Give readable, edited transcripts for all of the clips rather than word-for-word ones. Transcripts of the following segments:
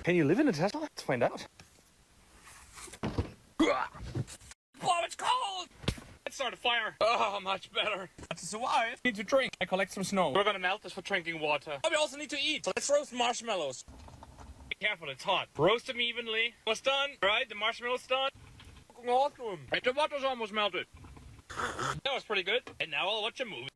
Can you live in a Tesla? Let's find out. Oh, it's cold! Let's start a fire. Oh, much better. To survive, need to drink. I collect some snow. We're gonna melt this for drinking water. Oh, we also need to eat. So let's roast marshmallows. Be careful, it's hot. Roast them evenly. What's done? Right, the marshmallow's done. Awesome. And the water's almost melted. That was pretty good. And now I'll watch a movie.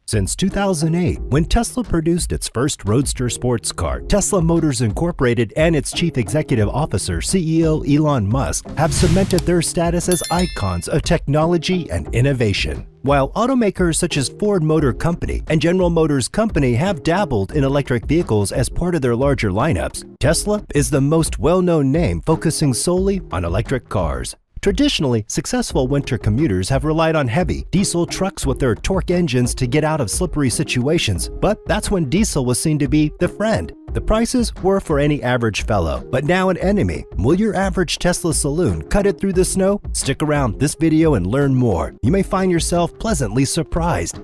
Since 2008, when Tesla produced its first Roadster sports car, Tesla Motors Incorporated and its chief executive officer, CEO Elon Musk, have cemented their status as icons of technology and innovation. While automakers such as Ford Motor Company and General Motors Company have dabbled in electric vehicles as part of their larger lineups, Tesla is the most well-known name focusing solely on electric cars. Traditionally, successful winter commuters have relied on heavy diesel trucks with their torque engines to get out of slippery situations, but that's when diesel was seen to be the friend. The prices were for any average fellow, but now an enemy. Will your average Tesla saloon cut it through the snow? Stick around this video and learn more. You may find yourself pleasantly surprised.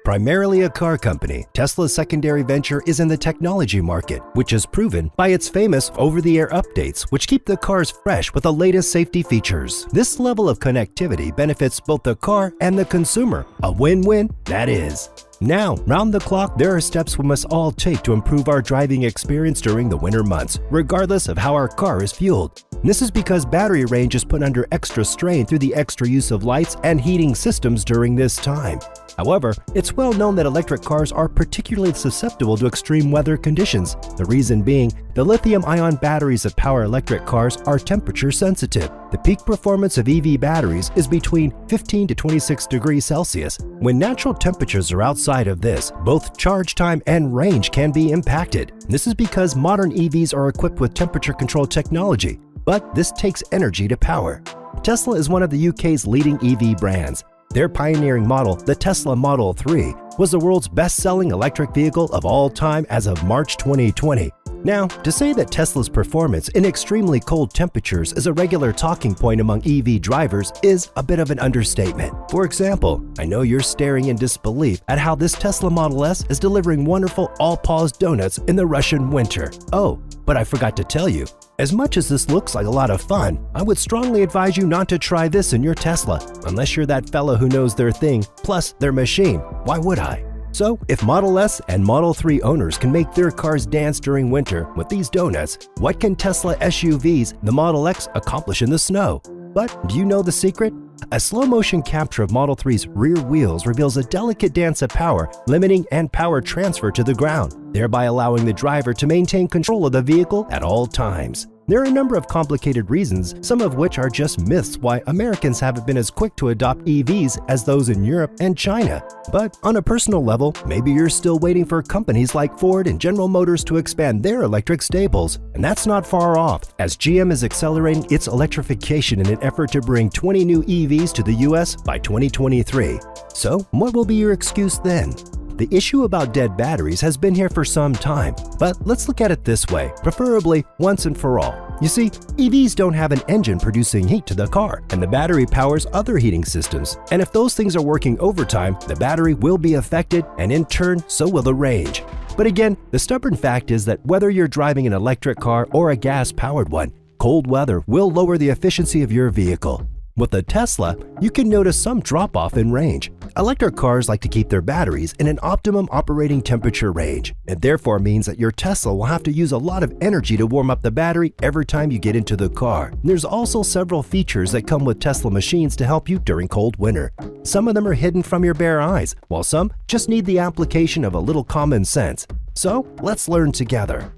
Primarily a car company, Tesla's secondary venture is in the technology market, which is proven by its famous over-the-air updates, which keep the cars fresh with the latest safety features. This level of connectivity benefits both the car and the consumer. A win-win, that is. Now, round the clock, there are steps we must all take to improve our driving experience during the winter months, regardless of how our car is fueled. This is because battery range is put under extra strain through the extra use of lights and heating systems during this time. However, it's well known that electric cars are particularly susceptible to extreme weather conditions. The reason being, the lithium-ion batteries that power electric cars are temperature sensitive. The peak performance of EV batteries is between 15 to 26 degrees Celsius. When natural temperatures are outside of this, both charge time and range can be impacted. This is because modern EVs are equipped with temperature control technology, but this takes energy to power. Tesla is one of the UK's leading EV brands. Their pioneering model, the Tesla Model 3, was the world's best-selling electric vehicle of all time as of March 2020. Now, to say that Tesla's performance in extremely cold temperatures is a regular talking point among EV drivers is a bit of an understatement. For example, I know you're staring in disbelief at how this Tesla Model S is delivering wonderful all-pause donuts in the Russian winter. Oh, but I forgot to tell you, as much as this looks like a lot of fun, I would strongly advise you not to try this in your Tesla, unless you're that fella who knows their thing, plus their machine. Why would I? So, if Model S and Model 3 owners can make their cars dance during winter with these donuts, what can Tesla SUVs, the Model X, accomplish in the snow? But do you know the secret? A slow-motion capture of Model 3's rear wheels reveals a delicate dance of power, limiting and power transfer to the ground, thereby allowing the driver to maintain control of the vehicle at all times. There are a number of complicated reasons, some of which are just myths why Americans haven't been as quick to adopt EVs as those in Europe and China. But on a personal level, maybe you're still waiting for companies like Ford and General Motors to expand their electric stables. And that's not far off, as GM is accelerating its electrification in an effort to bring 20 new EVs to the US by 2023. So, what will be your excuse then? The issue about dead batteries has been here for some time, but let's look at it this way, preferably once and for all. You see, EVs don't have an engine producing heat to the car, and the battery powers other heating systems. And if those things are working overtime, the battery will be affected, and in turn, so will the range. But again, the stubborn fact is that whether you're driving an electric car or a gas-powered one, cold weather will lower the efficiency of your vehicle. With a Tesla, you can notice some drop-off in range. Electric cars like to keep their batteries in an optimum operating temperature range. It therefore means that your Tesla will have to use a lot of energy to warm up the battery every time you get into the car. There's also several features that come with Tesla machines to help you during cold winter. Some of them are hidden from your bare eyes, while some just need the application of a little common sense. So, let's learn together.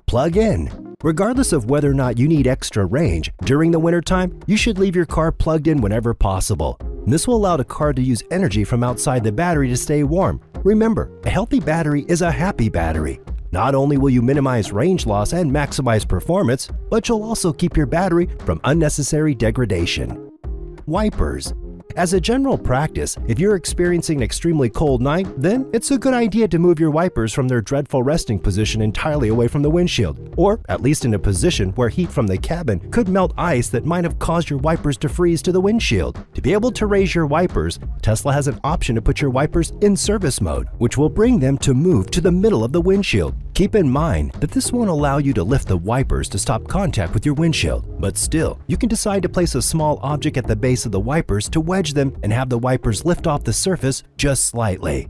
Plug in. Regardless of whether or not you need extra range, during the wintertime, you should leave your car plugged in whenever possible. This will allow the car to use energy from outside the battery to stay warm. Remember, a healthy battery is a happy battery. Not only will you minimize range loss and maximize performance, but you'll also keep your battery from unnecessary degradation. Wipers. As a general practice, if you're experiencing an extremely cold night, then it's a good idea to move your wipers from their dreadful resting position entirely away from the windshield, or at least in a position where heat from the cabin could melt ice that might have caused your wipers to freeze to the windshield. To be able to raise your wipers, Tesla has an option to put your wipers in service mode, which will bring them to move to the middle of the windshield. Keep in mind that this won't allow you to lift the wipers to stop contact with your windshield, but still, you can decide to place a small object at the base of the wipers to wedge them and have the wipers lift off the surface just slightly.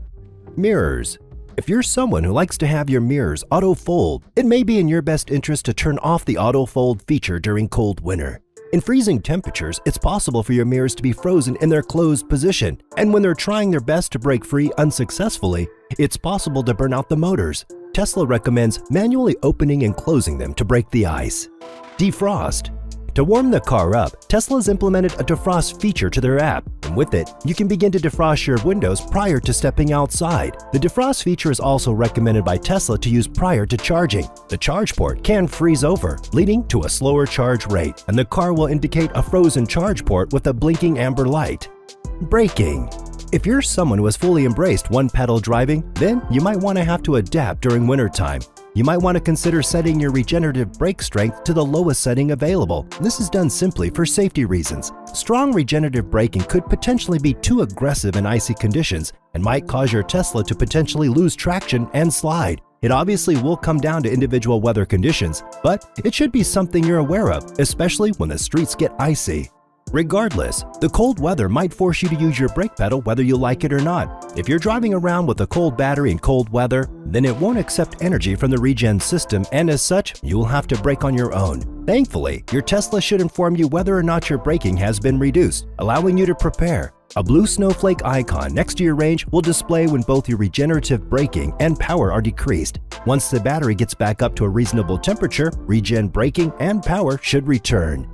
Mirrors. If you're someone who likes to have your mirrors auto-fold, it may be in your best interest to turn off the auto-fold feature during cold winter. In freezing temperatures, it's possible for your mirrors to be frozen in their closed position, and when they're trying their best to break free unsuccessfully, it's possible to burn out the motors. Tesla recommends manually opening and closing them to break the ice. Defrost. To warm the car up, Tesla's implemented a defrost feature to their app, and with it, you can begin to defrost your windows prior to stepping outside. The defrost feature is also recommended by Tesla to use prior to charging. The charge port can freeze over, leading to a slower charge rate, and the car will indicate a frozen charge port with a blinking amber light. Braking. If you're someone who has fully embraced one-pedal driving, then you might want to have to adapt during wintertime. You might want to consider setting your regenerative brake strength to the lowest setting available. This is done simply for safety reasons. Strong regenerative braking could potentially be too aggressive in icy conditions and might cause your Tesla to potentially lose traction and slide. It obviously will come down to individual weather conditions, but it should be something you're aware of, especially when the streets get icy. Regardless, the cold weather might force you to use your brake pedal whether you like it or not. If you're driving around with a cold battery in cold weather, then it won't accept energy from the regen system, and as such, you will have to brake on your own. Thankfully, your Tesla should inform you whether or not your braking has been reduced, allowing you to prepare. A blue snowflake icon next to your range will display when both your regenerative braking and power are decreased. Once the battery gets back up to a reasonable temperature, regen braking and power should return.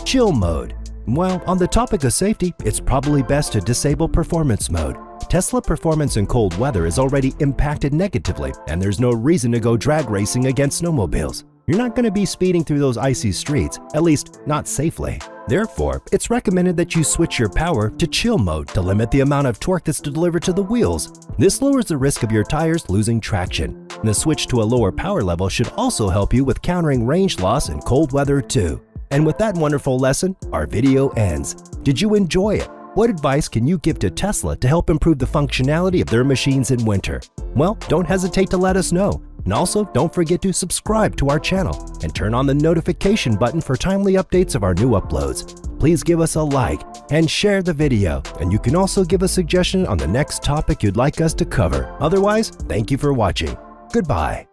Chill mode. Well, on the topic of safety, it's probably best to disable performance mode. Tesla performance in cold weather is already impacted negatively, and there's no reason to go drag racing against snowmobiles. You're not going to be speeding through those icy streets, at least not safely. Therefore, it's recommended that you switch your power to chill mode to limit the amount of torque that's delivered to the wheels. This lowers the risk of your tires losing traction. The switch to a lower power level should also help you with countering range loss in cold weather too. And with that wonderful lesson, our video ends. Did you enjoy it? What advice can you give to Tesla to help improve the functionality of their machines in winter? Well, don't hesitate to let us know. And also, don't forget to subscribe to our channel and turn on the notification button for timely updates of our new uploads. Please give us a like and share the video. And you can also give a suggestion on the next topic you'd like us to cover. Otherwise, thank you for watching. Goodbye.